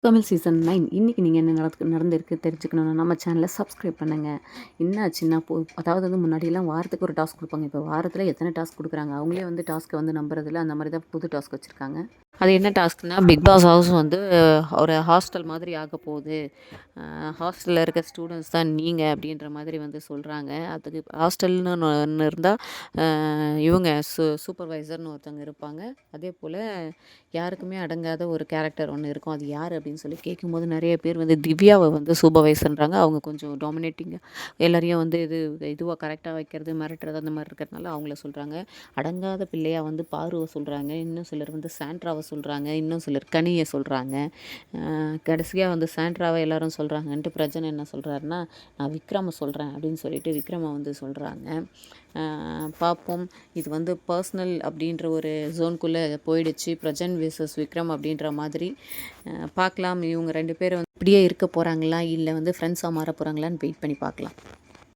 Tamil season 9 இன்றைக்கி நீங்கள் என்ன நடந்திருக்கு தெரிஞ்சுக்கணுன்னா நம்ம சேனலை சப்ஸ்கிரைப் பண்ணுங்கள். என்ன ஆச்சுன்னா அதாவது வந்து முன்னாடியெல்லாம் வாரத்துக்கு ஒரு டாஸ்க் கொடுப்பாங்க. இப்போ வாரத்தில் எத்தனை டாஸ்க் கொடுக்குறாங்க, அவங்களே வந்து டாஸ்க்கை வந்து நம்புறதில்ல. அந்த மாதிரி தான் புது டாஸ்க் வச்சுருக்காங்க. அது என்ன டாஸ்க்னா, பிக் பாஸ் ஹவுஸ் வந்து ஒரு ஹாஸ்டல் மாதிரி ஆக போகுது. ஹாஸ்டலில் இருக்க ஸ்டூடெண்ட்ஸ் தான் நீங்கள் அப்படின்ற மாதிரி வந்து சொல்கிறாங்க. அதுக்கு ஹாஸ்டல்னு ஒன்று இருந்தால் இவங்க சூப்பர்வைசர்னு ஒருத்தவங்க இருப்பாங்க. அதே போல் யாருக்குமே அடங்காத ஒரு கேரக்டர் ஒன்று இருக்கும். அது யார் அப்படின்னு சொல்லி கேட்கும்போது நிறைய பேர் வந்து திவ்யாவை வந்து சூப்பர்வைசர்ன்றாங்க. அவங்க கொஞ்சம் டாமினேட்டிங்காக எல்லாரையும் வந்து இதுவாக கரெக்டாக வைக்கிறது, மிரட்டுறது அந்த மாதிரி இருக்கிறதுனால அவங்கள சொல்கிறாங்க. அடங்காத பிள்ளையாக வந்து பார்வை சொல்கிறாங்க. இன்னும் சிலர் வந்து சாண்ட்ராவை சொல்கிறாங்க. இன்னும் சிலர் கனியை சொல்கிறாங்க. கடைசியாக வந்து சாண்ட்ராவை எல்லாரும் சொல்கிறாங்கன்ட்டு பிரஜன் என்ன சொல்கிறாருன்னா, நான் விக்ரமை சொல்கிறேன் அப்படின்னு சொல்லிட்டு விக்ரமை வந்து சொல்கிறாங்க. பார்ப்போம், இது வந்து பர்சனல் அப்படின்ற ஒரு ஜோனுக்குள்ளே போயிடுச்சு. பிரஜன் விசஸ் விக்ரம் அப்படின்ற மாதிரி பார்க்கலாம். இவங்க 2 பேரும் வந்து இப்படியே இருக்க போகிறாங்களா, இல்லை வந்து ஃப்ரெண்ட்ஸாக மாற போகிறாங்களான்னு வெயிட் பண்ணி பார்க்கலாம்.